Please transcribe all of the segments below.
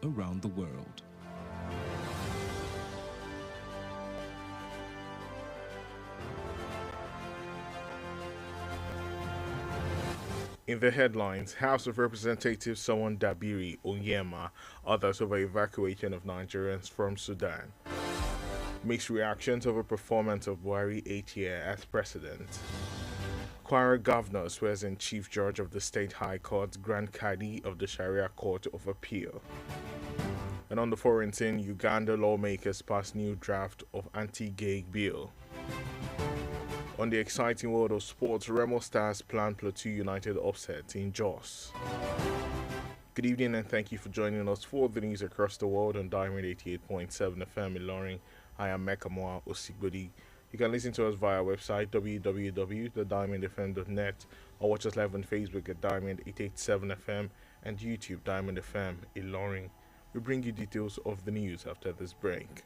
around the world. In the headlines, House of Representatives summon Dabiri Onyema, others over evacuation of Nigerians from Sudan. Mixed reactions over performance of Buhari 8 year as president. Kwara governor swears in Chief Judge of the State High Court, Grand Kadi of the Sharia Court of Appeal. And on the foreign scene, Uganda lawmakers pass new draft of anti-gay bill. On the exciting world of sports, Remo Stars plan Plateau United upset in Jos. Good evening and thank you for joining us for the news across the world on Diamond 88.7 FM in Loring. I am Mekamua Osigbodi. You can listen to us via our website www.diamondfm.net or watch us live on Facebook at Diamond 887 FM and YouTube Diamond FM in Loring. We bring you details of the news after this break.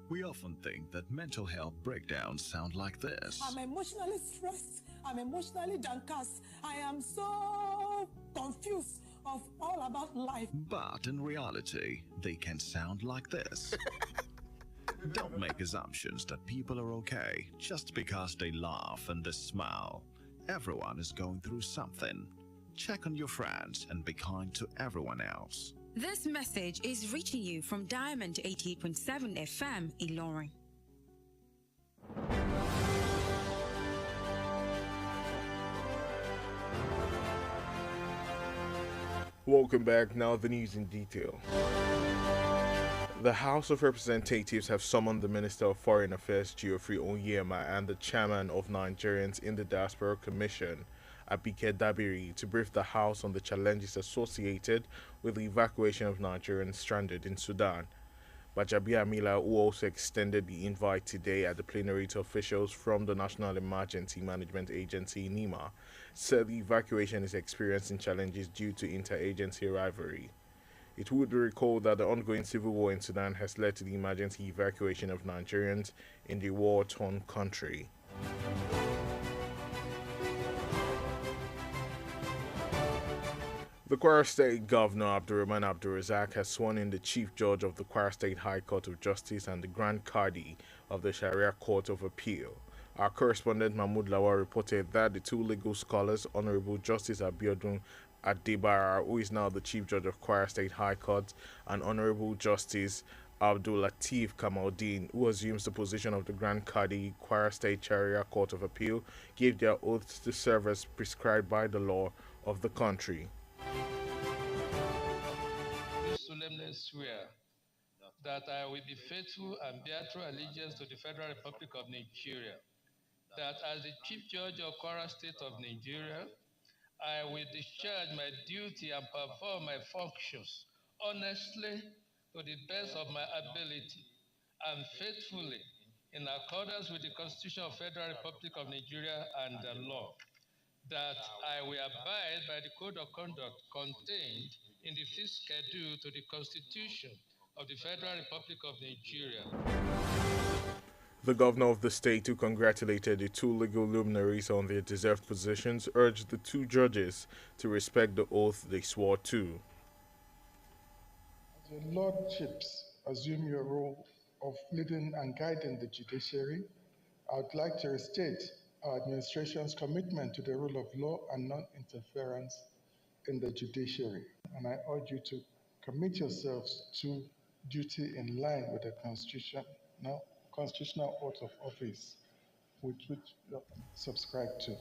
We often think that mental health breakdowns sound like this. I'm emotionally stressed. I'm emotionally downcast. I am so confused of all about life. But in reality, they can sound like this. Don't make assumptions that people are okay just because they laugh and they smile. Everyone is going through something. Check on your friends and be kind to everyone else. This message is reaching you from Diamond 88.7 FM Ilorin. Welcome back. Now the news in detail. The House of Representatives have summoned the Minister of Foreign Affairs Geoffrey Onyema and the Chairman of Nigerians in the Diaspora Commission, Abike Dabiri, to brief the House on the challenges associated with the evacuation of Nigerians stranded in Sudan. Bajabia Mila, who also extended the invite today at the plenary to officials from the National Emergency Management Agency, NEMA, said the evacuation is experiencing challenges due to interagency rivalry. It would be recalled that the ongoing civil war in Sudan has led to the emergency evacuation of Nigerians in the war-torn country. The Kwara State Governor Abdurrahman Abdulrazak has sworn in the Chief Judge of the Kwara State High Court of Justice and the Grand Kadi of the Sharia Court of Appeal. Our correspondent Mahmoud Lawal reported that the two legal scholars, Honorable Justice Abiodun Adebara, who is now the Chief Judge of Kwara State High Court, and Honorable Justice Abdul Latif Kamaldeen, who assumes the position of the Grand Kadi, Kwara State Sharia Court of Appeal, gave their oaths to serve as prescribed by the law of the country. Solemnly swear that I will be faithful and bear true allegiance to the Federal Republic of Nigeria, that as the Chief Judge of Kwara State of Nigeria, I will discharge my duty and perform my functions honestly to the best of my ability and faithfully in accordance with the Constitution of Federal Republic of Nigeria and the law, that I will abide by the code of conduct contained in the fifth schedule to the Constitution of the Federal Republic of Nigeria. The governor of the state, who congratulated the two legal luminaries on their deserved positions, urged the two judges to respect the oath they swore to. As your lordships assume your role of leading and guiding the judiciary, I would like to restate our administration's commitment to the rule of law and non-interference in the judiciary. And I urge you to commit yourselves to duty in line with the constitutional oath of office, which you subscribe to.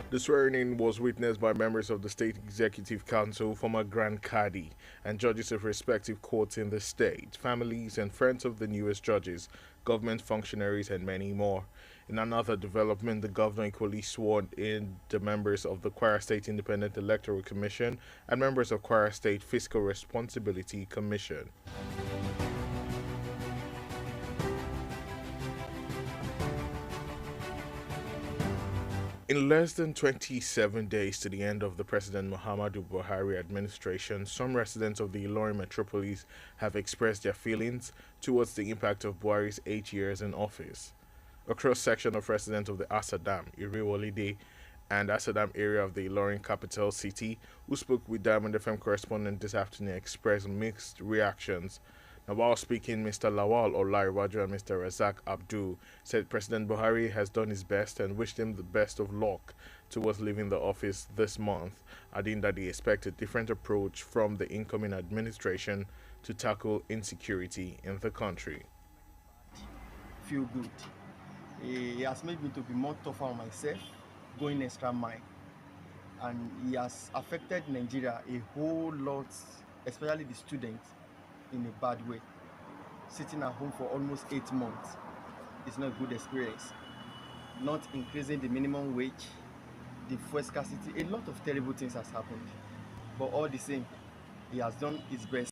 The swearing-in was witnessed by members of the State Executive Council, former Grand Kadi, and judges of respective courts in the state, families and friends of the newest judges, government functionaries, and many more. In another development, the governor equally sworn in the members of the Kwara State Independent Electoral Commission and members of Kwara State Fiscal Responsibility Commission. In less than 27 days to the end of the President Muhammadu Buhari administration, some residents of the Ilorin metropolis have expressed their feelings towards the impact of Buhari's 8 years in office. A cross-section of residents of the Asa Dam, Iriwolide, and Asadam area of the Ilorin capital city, who spoke with Diamond FM correspondent this afternoon, expressed mixed reactions. Now, while speaking, Mr. Lawal Olayinka and Mr. Razak Abdul said President Buhari has done his best and wished him the best of luck towards leaving the office this month, adding that they expect a different approach from the incoming administration to tackle insecurity in the country. Feel good. He has made me to be more tougher on myself, going extra mile. And he has affected Nigeria a whole lot, especially the students, in a bad way. Sitting at home for almost 8 months is not a good experience. Not increasing the minimum wage, the fuel scarcity, a lot of terrible things has happened. But all the same, he has done his best.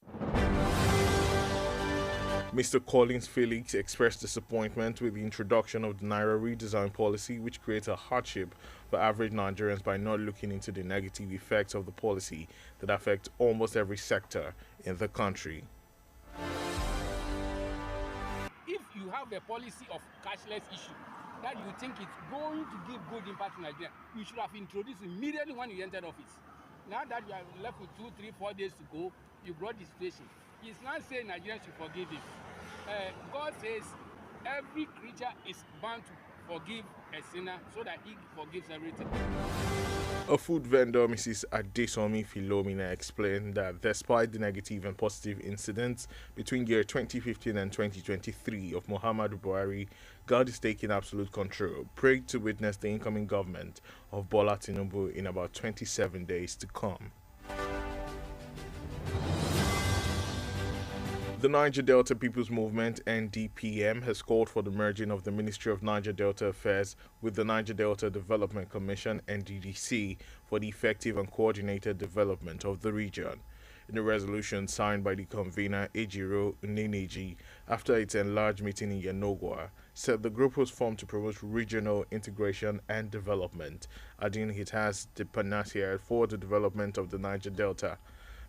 Mr. Collins Felix expressed disappointment with the introduction of the Naira redesign policy, which creates a hardship for average Nigerians by not looking into the negative effects of the policy that affect almost every sector in the country. If you have a policy of cashless issue that you think it's going to give good impact to Nigeria, you should have introduced immediately when you entered office. Now that you are left with 2, 3, 4 days to go, you brought the situation. He's not saying Nigerians should forgive him. God says every creature is bound to forgive a sinner so that he forgives everything. A food vendor, Mrs. Adesomi Philomena, explained that despite the negative and positive incidents between year 2015 and 2023 of Muhammadu Buhari, God is taking absolute control, praying to witness the incoming government of Bola Tinubu in about 27 days to come. The Niger Delta People's Movement (NDPM) has called for the merging of the Ministry of Niger Delta Affairs with the Niger Delta Development Commission (NDDC) for the effective and coordinated development of the region. In a resolution signed by the convener Ejiro Uneneji after its enlarged meeting in Yanogwa, said the group was formed to promote regional integration and development, adding it has the panacea for the development of the Niger Delta.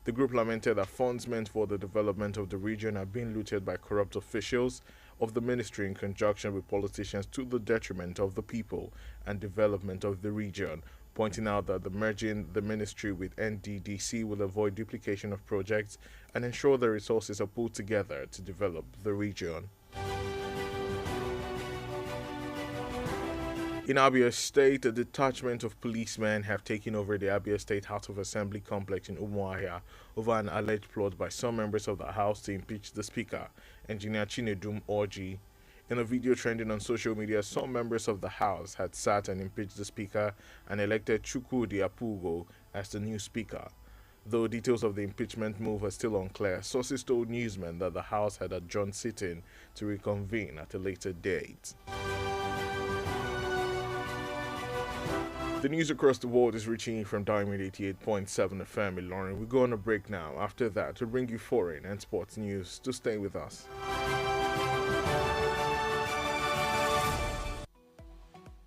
The group lamented that funds meant for the development of the region are being looted by corrupt officials of the ministry in conjunction with politicians to the detriment of the people and development of the region, pointing out that the merging the ministry with NDDC will avoid duplication of projects and ensure the resources are pulled together to develop the region. In Abia State, a detachment of policemen have taken over the Abia State House of Assembly complex in Umuahia over an alleged plot by some members of the House to impeach the Speaker, Engineer Chinedum Orji. In a video trending on social media, some members of the House had sat and impeached the Speaker and elected Chukwudi Apugo as the new Speaker. Though details of the impeachment move are still unclear, sources told newsmen that the House had adjourned sitting to reconvene at a later date. The news across the world is reaching you from Diamond 88.7 FM in Ilorin. We go on a break now. After that, we'll bring you foreign and sports news. To stay with us.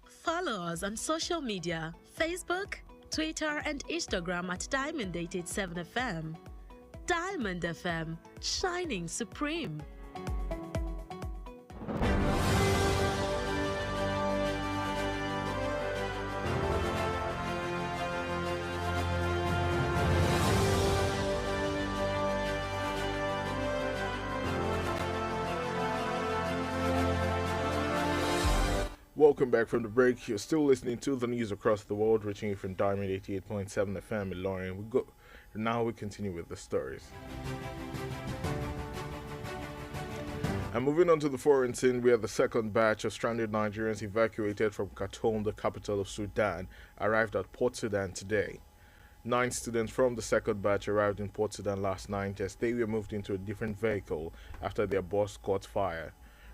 Follow us on social media, Facebook, Twitter and Instagram at Diamond 87 FM. Diamond FM, shining supreme. Welcome back from the break. You're still listening to the news across the world, reaching you from Diamond 88.7 FM in Ilorin. Now we continue with the stories. And moving on to the foreign scene, where the second batch of stranded Nigerians evacuated from Khartoum, the capital of Sudan, arrived at Port Sudan today. 9 students from the second batch arrived in Port Sudan last night as they were moved into a different vehicle after their bus caught fire.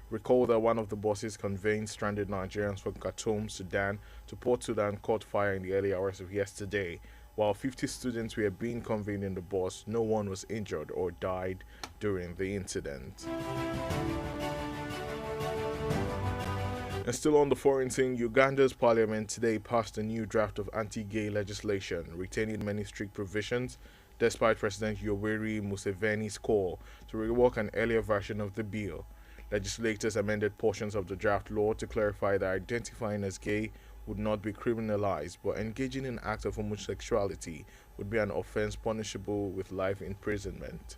Recall that one of the buses conveying stranded Nigerians from Khartoum, Sudan to Port Sudan caught fire in the early hours of yesterday. While 50 students were being conveyed in the bus, no one was injured or died during the incident. And still on the foreign scene, Uganda's parliament today passed a new draft of anti-gay legislation, retaining many strict provisions, despite President Yoweri Museveni's call to rework an earlier version of the bill. Legislators amended portions of the draft law to clarify that identifying as gay would not be criminalized, but engaging in acts of homosexuality would be an offense punishable with life imprisonment.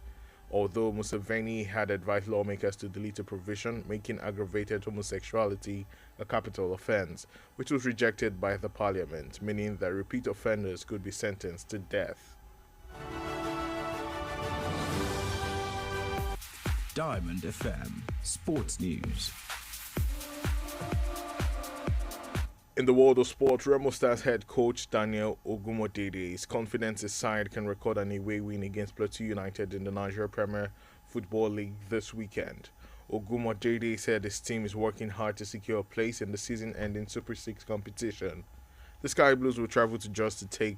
Although Museveni had advised lawmakers to delete a provision making aggravated homosexuality a capital offense, which was rejected by the parliament, meaning that repeat offenders could be sentenced to death. Diamond FM Sports News. In the world of sport, Remo Stars head coach Daniel Ogumodede is confident his side can record an away win against Plateau United in the Nigeria Premier Football League this weekend. Ogumodede said his team is working hard to secure a place in the season-ending Super 6 competition. The Sky Blues will travel to Jos to take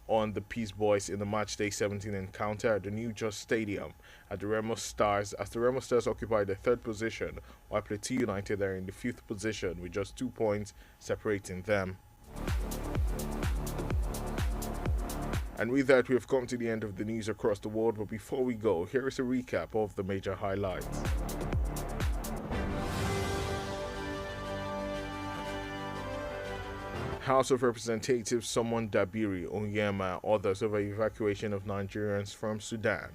on the Peace Boys in the Matchday 17 encounter at the new Jos Stadium at the Remo Stars, as the Remo Stars occupy the third position, while Plateau United are in the fifth position with just 2 points separating them. And with that, we have come to the end of the news across the world, but before we go, here is a recap of the major highlights. House of Representatives summoned Dabiri, Onyema, others over evacuation of Nigerians from Sudan.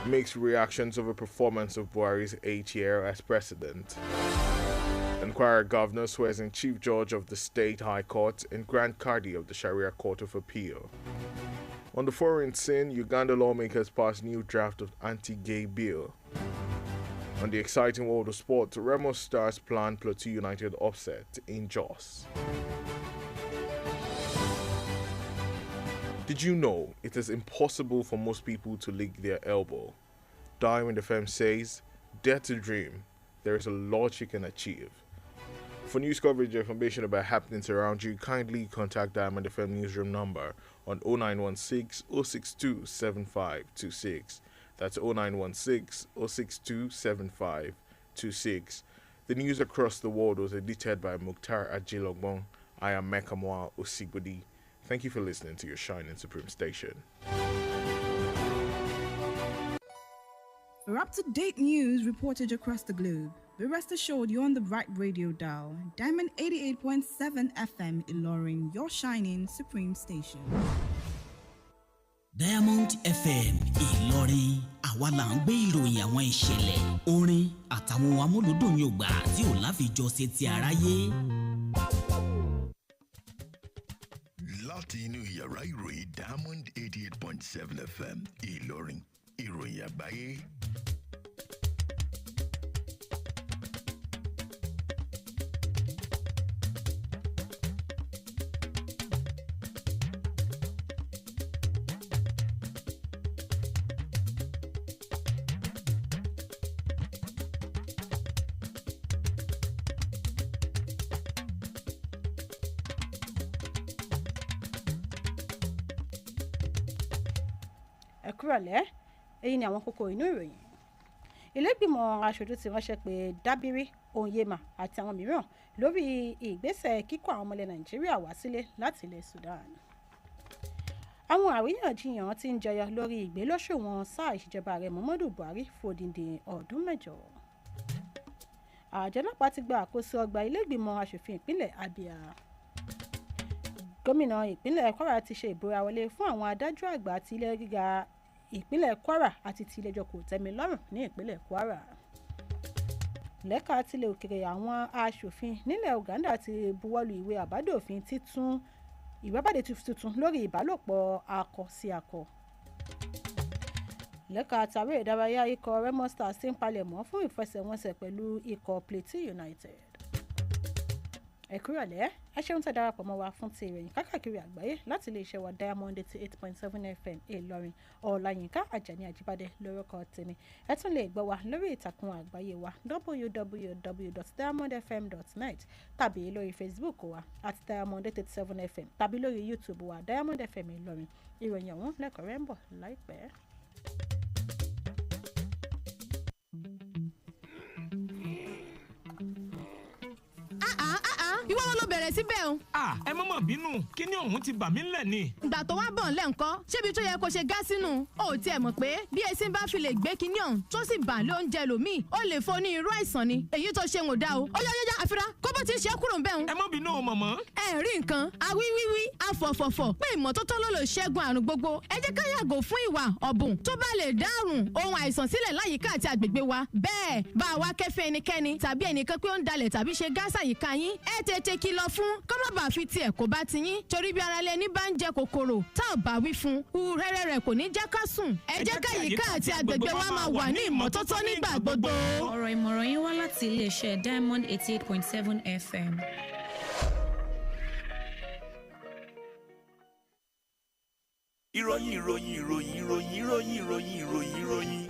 Mixed reactions over performance of Buhari's 8th year as president. Inquirer Governor swears in Chief Judge of the State High Court and Grand Qadi of the Sharia Court of Appeal. On the foreign scene, Uganda lawmakers passed new draft of anti-gay bill. On the exciting world of sport, Remo Stars planned Plateau United upset in Jos. Did you know it is impossible for most people to lick their elbow? Diamond FM says, dare to dream, there is a lot you can achieve. For news coverage and information about happenings around you, kindly contact Diamond FM newsroom number on 0916 062 7526. That's 0916 062 7526. The news across the world was edited by Mukhtar Ajilogbon. I am Mekamua Osigbodi. Thank you for listening to your Shining Supreme station. For up-to-date news reported across the globe, be rest assured you're on the right radio dial. Diamond 88.7 FM Ilorin, your Shining Supreme station. Diamond FM Ìlọrin, àwa là ń gbé ìròyìn àwọn ìṣẹ̀lẹ̀ orin àtàwọn amúlùdùn Yorùbá tí ò láfijọ́ ṣe ti aráyé. Láti inú yàrá ìròyìn Diamond 88.7 FM Ìlọrin, ìròyìn àgbáyé. Ẹ kúrọ̀lẹ́, èyí ni àwọn kókó inú ìròyìn. Ilé-ìgbìmọ̀ aṣojú ti ránṣẹ́ pé Dábírí, Onyema àti àwọn mìíràn lórí ìgbésẹ̀ kíkó àwọn ọmọ ilẹ̀ Nàìjíríà wá sílé láti ilẹ̀ Sudan. Àwọn àríyànjiyàn ti ń jẹyọ lórí ìgbélóṣùwọ̀n sáà ìṣèjọba ààrẹ Muhammadu Buhari fòdìdì ọdún 9. Àjọ ọlọ́pàá ti gba àkóso ọgbà ilé-ìgbìmọ̀ aṣòfin ìpínlẹ̀ Abia. Gómìnà ìpínlẹ̀ Kwara ti ṣe ìbúra wọlé fún àwọn adájọ́ àgbà ti ilé gíga ìpínlẹ̀ Kwara àti ti ilé-ẹjọ́ kòtẹ́milọ́rùn ní ìpínlẹ̀ Kwara. Lẹ́ka tilẹ̀ òkèrè, àwọn aṣòfin nílẹ̀ Uganda ti buwọ́lu ìwé àbádòfin títún ìwébàdé tuntun lórí ìbálòpọ̀ akọ sí akọ. Lẹ́ka tàwé ìdárayá, ikọ̀ Remo Stars ti ń palẹ̀mọ́ fún ìfẹsẹ̀wọnsẹ̀ pẹ̀lú ikọ̀ Plateau United. Ẹ kúrọ̀lẹ́, ẹ ṣeun tẹ́ darapọ̀ mọ́ wa fún ti ìròyìn káàkiri àgbáyé láti iléeṣẹ́ wa Diamond 88.7 FM Ìlọrin. Ọláyínká Ajani Ajibade lórúkọ tèmi. Ẹ tún lè gbọ́ wa lórí ìtàkùn àgbáyé wa www.diamondfm.net tàbí lórí Facebook wa @Diamond 87 FM tàbí lórí YouTube wa Diamond FM Ìlọrin. Ìròyìn ọ̀hún lẹ́kọ̀ọ́rẹ́ ń bọ̀ láìpẹ́. ìwọ wọn ló bẹ̀rẹ̀ síbẹ̀ o. ẹ mọ̀mọ́ bínú kí ni òun ti bà mí lẹ̀ ni. ìgbà tó wá bọ̀ ńlẹ̀ ńkọ́ ṣébi tó yẹ kó ṣe gá sínú o tiẹ̀ mọ̀ pé bí esin bá fi lè gbé kinní ọ̀hún tó sì bà lé oúnjẹ lòmíì ó lè fo ní irú àìsàn ni èyí tó ṣe ń ò dá o. ó yá àfira kó bó ti ṣe é kúrò ń bẹ̀ ń. ẹ mọ̀ bínú o mọ̀mọ́. ẹ rí nǹkan awíwíwí afọ̀fọ̀fọ̀ pé ìmọ́tótó ló lè ṣẹ́gun àrùn gbogbo ẹ jẹ́ ká yàgò fún ìwà ọ̀bùn tó bá lè dárùn ohun àìsàn sílẹ̀ láyìíká àti àgbègbè wa bẹ́ẹ̀ bá wa kẹ́fẹ́ ẹnikẹ́ni tàbí ẹnìkan pé ó ń dalẹ̀ tàbí ṣe gáàsà yìíká yín ẹ tètè kìlọ̀ fún kọ́mọ̀bà fi tiẹ̀ kó bá ti yín torí bí ara lẹni bá ń jẹ kòkòrò tá ò bá wí fún rẹ́rẹ́ rẹ̀ kò ní jẹ́ ká sùn ẹ jẹ́ ká yìíká àti àgbègbè wa máa wà ní ìmọ́tótó nígbà gbogbo. ọ̀rọ̀ ìmọ̀ràn yín wá láti iléeṣẹ́ Diamond 88.7 FM.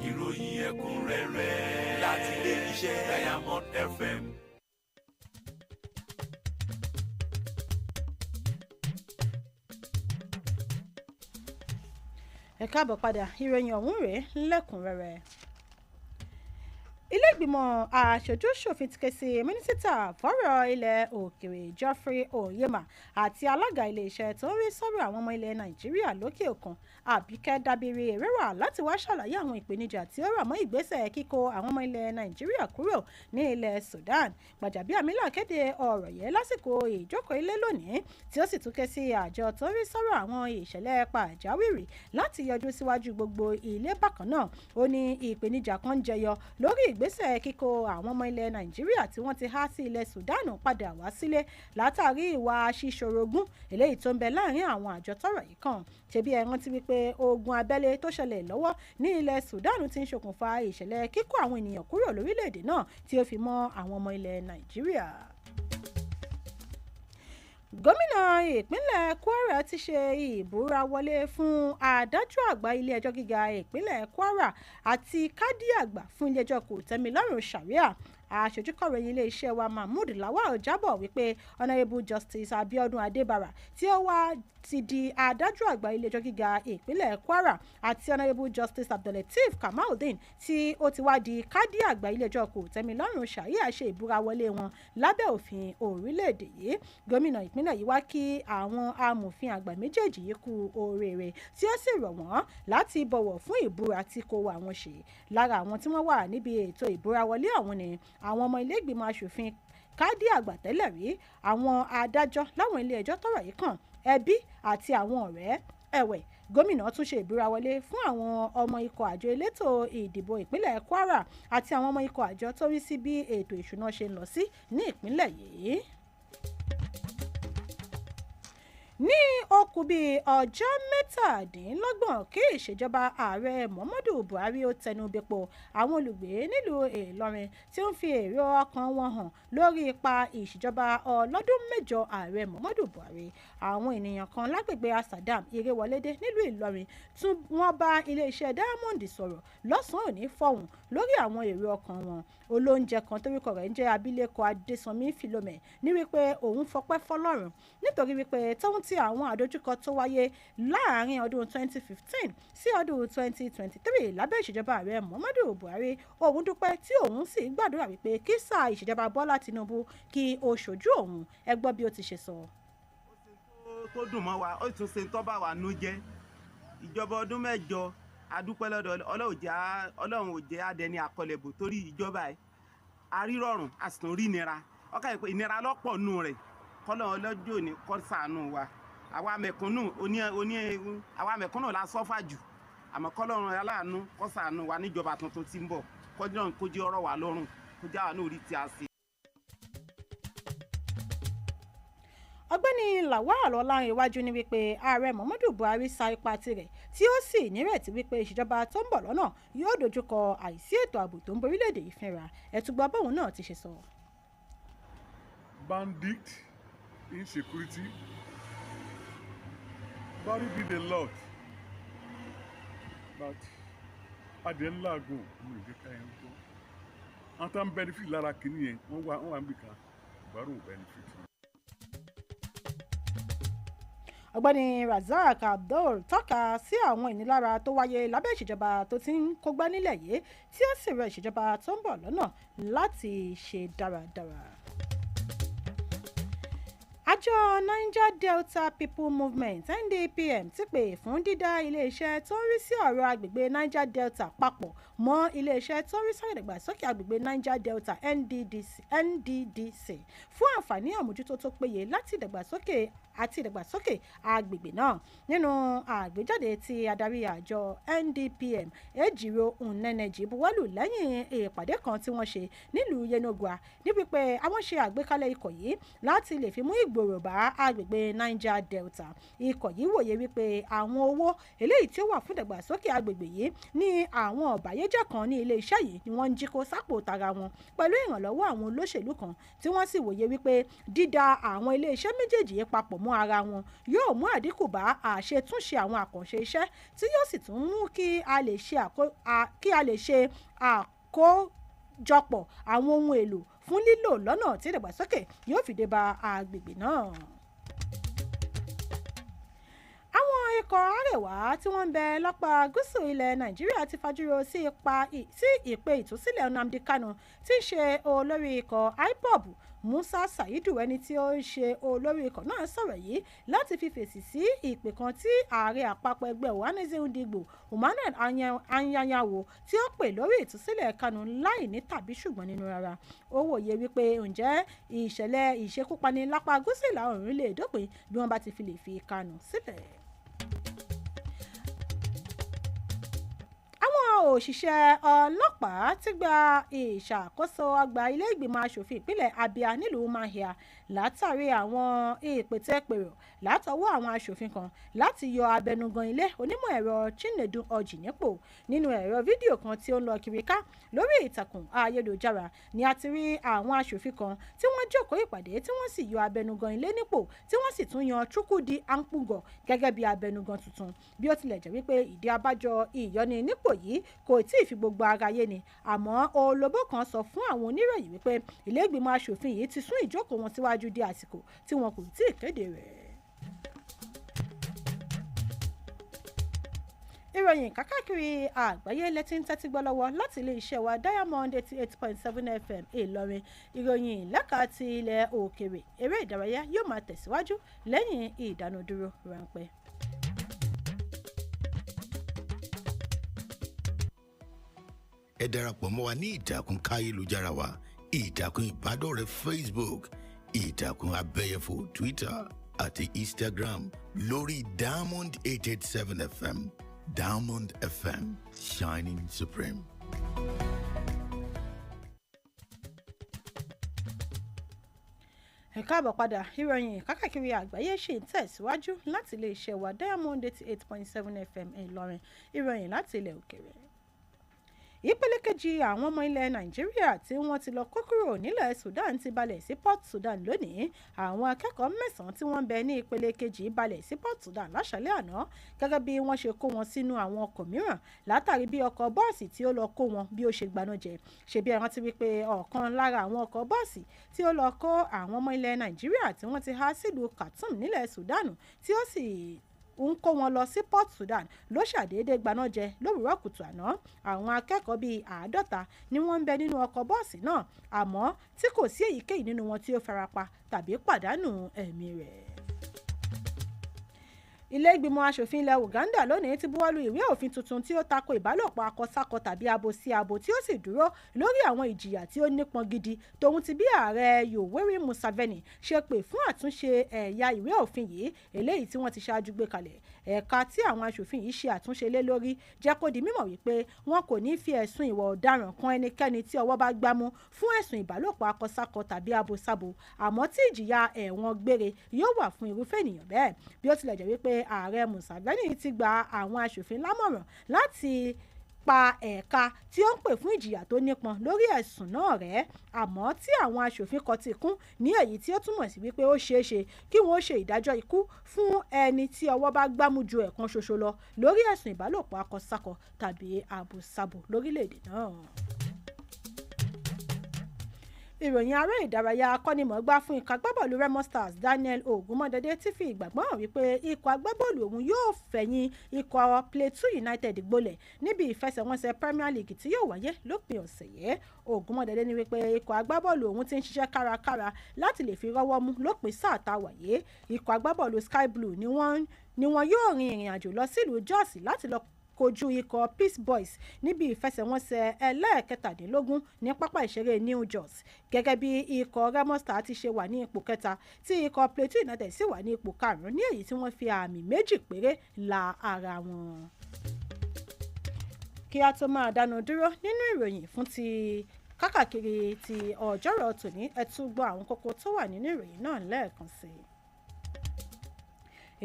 ìròyìn ẹ̀kúnrẹ́rẹ́ láti iléeṣẹ́ Diamond FM. ẹ káàbọ̀ padà ìròyìn ọ̀hún rèé lẹ́kùnrẹ́rẹ́. ilé ìgbìmọ̀ aṣojú-ṣòfin ti ké sí mínísítà fọ́rọ̀ ilẹ̀ òkèèrè Geoffrey Onyema àti alága iléeṣẹ́ tó ń rí sọ́rọ̀ àwọn ọmọ ilẹ̀ Nàìjíríà lókè òkun Àbíkẹ́ Dábìrì Èrèwà láti wá ṣàlàyé àwọn ìpèníjà tí ó rọ̀ mọ́ ìgbésẹ̀ kíkó àwọn ọmọ ilẹ̀ Nàìjíríà kúrò ní ilẹ̀ Sudan. Gbajabiamila kéde ọ̀rọ̀ yẹn lásìkò ìjókòó ilé lónìí tí ó sì tún ké sí àjọ tó ń rí sọ́rọ̀ àwọn ìṣẹ̀lẹ̀ pàjáwìrì láti yọjú síwájú gbogbo ilé bákan náà. Ó ní ìpèníjà kan jẹyọ lórí ìgbésẹ̀ kíkó àwọn ọmọ ilẹ̀ Nàìjíríà tí wọ́n ti há sí ilẹ̀ Sudan padà wá sílé látàrí ìwà ṣíṣorogún eléyìí tó ń bẹ láàrin àwọn àjọ tọ́rọ̀ yìí kàn. Ṣebí ẹ rántí wípé ogun abẹ́lé tó ṣẹlẹ̀ lọ́wọ́ ní ilẹ̀ Sudan ti ń ṣokùnfà ìṣẹ̀lẹ̀ kíkó àwọn ènìyàn kúrò lórílẹ̀‐èdè náà tí ó fi mọ́ àwọn ọmọ ilẹ̀ Nàìjíríà. Gómìnà ìpínlẹ̀ Kwara ti ṣe ìbúra wọlé fún adájọ́ àgbà ilé-ẹjọ́ gíga ìpínlẹ̀ Kwara àti kádì àgbà fún ilé-ẹjọ́ kòtẹ́milọ́rùn Sharia. Aṣojúkọ̀ròyìn iléeṣẹ́ wa Mahmood Lawal jábọ̀ wípé Honourable Justice Abiodun Adebara tí ó wá ti di adájọ́ àgbà ilé-ẹjọ́ gíga ìpínlẹ̀ Kwara àti Honourable Justice Abdulateef Kamaldeen tí ó ti wá di kádì àgbà ilé-ẹjọ́ kòtẹ́milọ́rùn Sharia ṣe ìbúra wọlé wọn lábẹ́ òfin orílẹ̀-èdè yìí. Gómìnà ìpínlẹ̀ yìí wá kí àwọn amòfin àgbà méjèèjì yìí kú oríire tí ó sì rọ̀ wọ́n láti bọ̀wọ̀ fún ìbúra tí kò wà wọn ṣe. Lára àwọn tí wọ́n wà níbi ètò ìbúra wọlé ọ̀hún ni àwọn ọmọ ilé ìgbìmọ̀ aṣòfin kádì àgbà tẹ́lẹ̀ rí, àwọn adájọ́ láwọn ilé ẹjọ́ tọ́rọ̀ yìí kàn, ẹbí àti àwọn ọ̀rẹ́. Ẹ̀wẹ̀, gómìnà tún ṣe ìbúra wọlé fún àwọn ọmọ ikọ̀ àjọ elétò ìdìbò ìpínlẹ̀ Kwara àti àwọn ọmọ ikọ̀ àjọ tó rí sí bí ètò ìṣúná ṣe ń lọ sí ní ìpínlẹ̀ yìí. Ní ó kù bí ọjọ́ mẹ́tàdínlọ́gbọ̀n kí ìṣèjọba ààrẹ Muhammadu Buhari ó tẹnu bẹ̀pọ̀ àwọn olùgbé nílùú Ìlọrin tí ó ń fi èrò ọkàn wọn hàn lórí ipa ìṣèjọba ọlọ́dún mẹ́jọ ààrẹ Muhammadu Buhari. Àwọn ènìyàn kan lágbègbè Asadam Ìrèwọlédé nílùú Ìlọrin tún wọ́n bá iléeṣẹ́ Diamond sọ̀rọ̀ lọ́sàn-án òní fọ̀hún lórí àwọn èrò ọkàn wọn. Olóúnjẹ kan torúkọ rẹ̀ ń jẹ́ abilékọ Adésànmí Philomene ní wípé òun fọpẹ́ fọlọ́run nítorí wípé tóun ti àwọn àdójúkọ tó wáyé láàrin ọdún 2015 sí ọdún 2023 lábẹ́ ìṣèjọba ààrẹ Muhammadu Buhari, òun dúpẹ́ tí òun sì gbàdúrà wípé kí sáà ìṣèjọba Bọ́lá Tinubu kí ó ṣojú òun. Ẹ gbọ́ bí ó ti ṣe sọ. Tó dùn mọ́ wa ó tún ṣe tó bá wa nú jẹ́ ìjọba ọdún mẹ́jọ adúpẹ́ lọ́dọ̀ Ọlọ́run ò jẹ́ adẹni àkọlẹ̀bò torí ìjọba ẹ̀ arírọ̀rùn a sì tún rí ìnira ọkà ìpè ìnira lọ́pọ̀ nù rẹ̀ kọ́lọ́ ọlọ́jọ́ òní kó ṣàánú wa àwa mẹ̀kúnnù la sọ́fà jù àmọ́ kọ́lọ́run aláàánú kó ṣàánú wa níjọba tuntun tí ń bọ̀ kọ́jọ́ kó jẹ́ ọ̀rọ̀ wa lọ́rùn kó já wa ní orí tí a ṣe. Ọ̀gbẹ́ni Lawal Ọláńrewájú ní wípé ààrẹ Muhammadu Buhari sa ipá tirẹ̀ tí ó sì nírètí wípé ìṣèjọba tó ń bọ̀ lọ́nà yóò dojúkọ àìsí ètò ààbò tó ń borílẹ̀-èdè yìí fínra. Ẹ̀tùgbọ́ bóun náà ti ṣe sọ. Bandit, insecurity, Buhari did a lot, but adé ńlá gùn ní ìdíkà yẹn tó àwọn tó ń benefit lára kìíní yẹn wọ́n wà níbi kan Buhari ò benefit. Ọ̀gbẹ́ni Razak Abdul tọ́ka sí àwọn ìnilára tó wáyé lábẹ́ ìṣèjọba tó ti ń kógbá nílẹ̀ yìí tí ó sì rọ ìṣèjọba tó ń bọ̀ lọ́nà láti ṣe dáradára. àjọ Niger Delta People Movement NDPM ti pè fún dídá iléeṣẹ́ tó ń rí sí ọ̀rọ̀ agbègbè Niger Delta papọ̀ mọ́ iléeṣẹ́ tó ń rí sọ́rọ̀ ìdàgbàsókè agbègbè Niger Delta NDDC fún àǹfààní àmójútó tó péye láti ìdàgbàsókè agbègbè náà. Nínú àgbéjáde tí adarí àjọ NDPM Ejiro Nneneji buwọ́lù lẹ́yìn ìpàdé kan tí wọ́n ṣe nílùú Yenagoa níbi pé àwọn ṣe àgbékalẹ̀ ikọ̀ yìí láti lè fi mú ìgbòrò bá agbègbè Niger Delta. Ikọ̀ yìí wòye wípé àwọn owó eléyìí tí ó wà fún ìdàgbàsókè agbègbè yìí ní àwọn ọ̀bàyéjẹ́ kan ní ilé iṣẹ́ yìí ni wọ́n ń jí kó sápò tara wọn pẹ̀lú ìrànlọ́wọ́ àwọn olóṣèlú kan tí wọ́n sì wòye wípé dídá àwọn ilé iṣẹ́ méjèèjì yìí papọ̀ mọ́ ara wọn yóò mú àdínkù bá àṣetúnṣe àwọn àkànṣe iṣẹ́ tí yóò sì tún mú kí a lè ṣe àkójọpọ̀ àwọn ohun èlò fún lílò lọ́nà tí ìdàgbàsókè yóò fi dé bá agbègbè náà. Àwọn ikọ̀ Arẹwà tí wọ́n ń bẹ lápá gúúsù ilẹ̀ Nàìjíríà ti fajúro sí ìpè ìtúsílẹ̀ Nnamdi Kanu tí ń ṣe olórí ikọ̀ IPOB. Musa Saidu ẹni tí ó ń ṣe olórí ikọ̀ náà sọ̀rọ̀ yìí láti fi fèsì sí ìpè kan tí ààrẹ àpapọ̀ ẹgbẹ́ Ohanaeze Ndigbo Emmanuel Anyanyawo tí ó pè lórí ìtúsílẹ̀ Kanu láì ní tàbí ṣùgbọ́n nínú rárá. Ó wòye wípé ǹjẹ́ ìṣẹ̀lẹ̀ ìṣekúpani lápá gúúsù ìlà oòrùn lè dópin bí wọ́n bá ti fi lè fi Kanu sílẹ̀. Òṣìṣẹ́ ọlọ́pàá ti gba ìṣàkóso ọgbà ilé ìgbìmọ̀ asòfin ìpínlẹ̀ Abia nílùú Mahia látàrí àwọn ìpètèpèrò látọwọ́ àwọn asòfin kan láti yọ abẹnugan ilé onímọ̀ ẹ̀rọ Chinedu Orji nípò. Nínú ẹ̀rọ fídíò kan tí ó ń lọ kiri ká lórí ìtàkùn ayélujára ni a ti rí àwọn asòfin kan tí wọ́n jókòó ìpàdé tí wọ́n sì yọ abẹnugan ilé nípò tí wọ́n sì tún yan Chukwudi Ankpungo gẹ́gẹ́ bí abẹnugan tuntun. Bí ó tilẹ̀ jẹ́ wípé ìdí abájọ ìyọni nípò yìí kò tí ì fi gbogbo ara yé ni, àmọ́ olóbó kan sọ fún àwọn oníròyìn wípé ilé ìgbìmọ̀ asòfin yìí ti sún ìjókòó wọn síwájú di àsìkò tí wọn kò tí ì kéde rẹ̀. Ìròyìn kákàkiri àgbáyé lẹ́tí ń tẹ́tí gbọ́ lọ́wọ́ láti ilé iṣẹ́ wa Diamond 88.7 FM Ìlọrin. Ìròyìn lẹ́ka ti ilẹ̀ òkèrè eré ìdárayá yóò máa tẹ̀síwájú lẹ́yìn ìdánudúró ráńpẹ́. Ẹ darapọ̀ mọ́ wa ní ìtàkùn káyélujára wa ìtàkùn ìbádọ́rẹ̀ẹ́ Facebook ìtàkùn abẹ́yẹfò Twitter àti Instagram lórí Diamond 887 FM Diamond FM Shining Supreme. Ẹ káàbọ̀ padà. Ìròyìn kákàkiri àgbáyé ṣì ń tẹ̀síwájú láti ilé iṣẹ́ wa Diamond 88.7 FM Ìlọrin. Ìròyìn láti ilẹ̀ òkèèrè. Ìpele kejì àwọn ọmọ ilẹ̀ Nàìjíríà tí wọ́n ti lọ kó kúrò nílẹ̀ Sudan ti balẹ̀ sí Port Sudan lónìí. Àwọn akẹ́kọ̀ọ́ 9 tí wọ́n ń bẹ ní ìpele kejì balẹ̀ sí Port Sudan láṣálẹ́ àná gẹ́gẹ́ bí wọ́n ṣe kó wọn sínú àwọn ọkọ̀ mìíràn látàrí bí ọkọ̀ bọ́ọ̀sì tí ó lọ kó wọn bí ó ṣe gbaná jẹ. Ṣebí ẹ rántí wípé ọ̀kan lára àwọn ọkọ̀ bọ́ọ̀sì tí ó lọ kó àwọn ọmọ ilẹ̀ Nàìjíríà tí wọ́n ti há sílùú Khartoum nílẹ̀ Sudan tí ó sì ń kó wọn lọ sí Port Sudan ló ṣàdédé gbaná jẹ lówùúrọ̀ kùtù àná. Àwọn akẹ́kọ̀ọ́ bíi 50 ni wọ́n ń bẹ nínú ọkọ̀ bọ́ọ̀sì náà, àmọ́ tí kò sí èyíkéyìí nínú wọn tí ó farapa tàbí pàdánù ẹ̀mí rẹ̀. Ilé ìgbìmọ̀ asòfin ilẹ̀ Uganda lónìí ti buwọ́lu ìwé òfin tuntun tí ó tako ìbálòpọ̀ akọsákọ tàbí abo sí abo tí ó sì dúró lórí àwọn ìjìyà tí ó nípọn gidi tòun ti bí ààrẹ Yoweri Museveni ṣe pè fún àtúnṣe ẹ̀yà ìwé òfin yìí eléyìí tí wọ́n ti ṣáájú gbé kalẹ̀. Ẹ̀ka tí àwọn asòfin yìí ṣe àtúnṣe lé lórí jẹ́ kó di mímọ̀ wípé wọn kò ní fi ẹ̀sùn ìwà ọ̀daràn kan ẹnikẹ́ni tí ọwọ́ bá gbámú fún ẹ̀sùn ìbálòpọ̀ akọsákọ tàbí abo sábo, àmọ́ tí ìjìyà ẹ̀wọ̀n gbére yóò wà fún irúfẹ́ ènìyàn bẹ́ẹ̀. Bí ó tilẹ̀ jẹ́ wípé ààrẹ Museveni ti gba àwọn asòfin lámọ̀ràn láti pa ẹ̀ka tí ó ń pè fún ìjìyà tó nípọn lórí ẹ̀sùn náà rẹ́, àmọ́ tí àwọn asòfin kan ti kún ní èyí tí ó túmọ̀ sí wípé ó ṣeé ṣe kí wọ́n ṣe ìdájọ́ ikú fún ẹni tí ọwọ́ bá gbámú ju ẹ̀kan ṣoṣo lọ lórí ẹ̀sùn ìbálòpọ̀ akọsákọ tàbí àbòsábò lórílẹ̀‐èdè náà. ìròyìn aré ìdárayá akọ́nimọ̀ọ́gbá fún ikọ̀ agbábọ́ọ̀lù Remo Stars Daniel Ogunmọ́dédé ti fi ìgbàgbọ́ hàn wípé ikọ̀ agbábọ́ọ̀lù òun yóò fẹ̀yìn ikọ̀ Plateau United gbolẹ̀ níbi ìfẹsẹ̀wọnsẹ̀ Premier League tí yóò wáyé lópin ọ̀sẹ̀ yìí. Ogunmọ́dédé ní wípé ikọ̀ agbábọ́ọ̀lù òun ti ń ṣiṣẹ́ kárakára láti lè fi rọ́wọ́ mú lópin sáà tá a wáyé. Ikọ̀ agbábọ́ọ̀lù Sky Blue ni wọ́n yóò rin ìrìn àjò lọ sílùú Jos láti lọ kojú ikọ̀ Peace Boys níbi ìfẹsẹ̀wọnsẹ̀ ẹlẹ́ẹ̀kẹtàdínlógún ní pápá ìṣeré New Jos. Gẹ́gẹ́ bí ikọ̀ Remo Stars ti ṣe wà ní ipò kẹta tí ikọ̀ Plateau United sì wà ní ipò karùn-ún ní èyí tí wọ́n fi àmì méjì péré la ara wọn. Kí a tó máa dánu dúró nínú ìròyìn fún ti kákàkiri ti ọjọ́rọ̀ tòní, ẹ tún gbọ́ àwọn kókó tó wà nínú ìròyìn náà lẹ́ẹ̀kan sí i.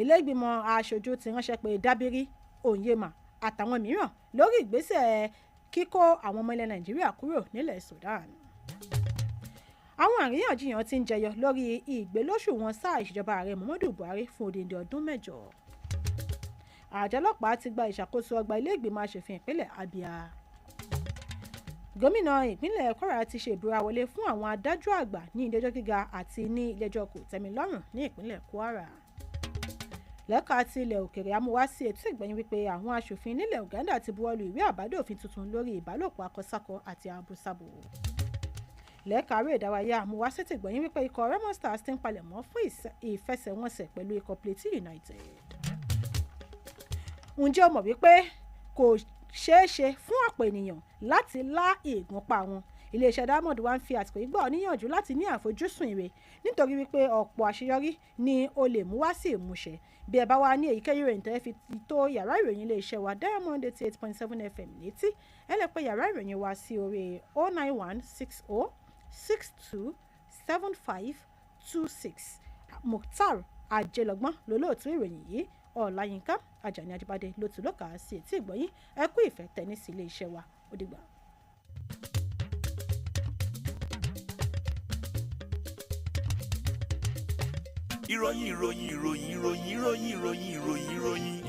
Ilé ìgbìmọ̀ aṣojú ti ránṣẹ́ pé Dábírí, Onyema àtàwọn mìíràn lórí ìgbésẹ̀ kíkó àwọn ọmọ ilẹ̀ Nàìjíríà kúrò nílẹ̀ Sudan. Àwọn àríyànjiyàn ti ń jẹyọ lórí ìgbélóṣùwọ̀n sáà ìṣèjọba ààrẹ Muhammadu Buhari fún odindi ọdún 8. Àjọ ọlọ́pàá ti gba ìṣàkóso ọgbà ilé ìgbìmọ̀ aṣòfin ìpínlẹ̀ Abia. Gómìnà ìpínlẹ̀ Kwara ti ṣe ìbúra wọlé fún àwọn adájọ́ àgbà ní ilé-ẹjọ́ gíga àti ní ilé-ẹjọ́ kòtẹ́milọ́rùn ní ìpínlẹ̀ Kwara. Lẹ́ka ti ilẹ̀ òkèrè amúwá sí etí ìgbẹ̀yìn wípé àwọn aṣòfin nílẹ̀ Uganda ti buwọ́lu ìwé àbádòfin tuntun lórí ìbálòpọ̀ akọsákọ àti abúsábò. Lẹ́ka eré ìdárayá amúwá sí etí ìgbẹ̀yìn wípé ikọ̀ Remo Stars ti ń palẹ̀mọ́ fún ìfẹsẹ̀wọnsẹ̀ pẹ̀lú ikọ̀ Plateau United. Ǹjẹ́ o mọ̀ wípé kò ṣeé ṣe fún ọ̀pọ̀ ènìyàn láti lá ìgúnpá wọn? Iléeṣẹ́ Diamond wá ń fi àsìkò yìí gbà ọ́ níyànjú láti ní àfojúsùn ire nítorí wípé ọ̀pọ̀ àṣeyọrí ni o lè mú wá sí ìmúṣẹ. Bí ẹ bá wá ní èyíkéyìí ìròyìn tẹ́ fi tó yàrá ìròyìn iléeṣẹ́ wa Diamond 88.7 FM létí, ẹ lè pe yàrá ìròyìn wa sí orí 09160627526. Mukhtar Ajẹlọgbọ́n lolóòtú ìròyìn yìí, Ọláyínká Ajani Ajibade ló tún lọ́kà sí etí ìgbọ́yìn. Ẹ kú ìfẹ́ tẹ́ni sí iléeṣẹ́ wa. Ó dìgbà.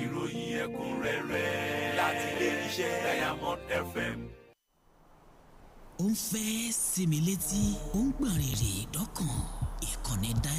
ìròyìn ẹ̀kúnrẹ́rẹ́ láti ilé-iṣẹ́ Diamond FM. Ó ń fẹ́ sinmi létí, ó ń gbọ̀n rìrì dọ́kàn. Ìkànnì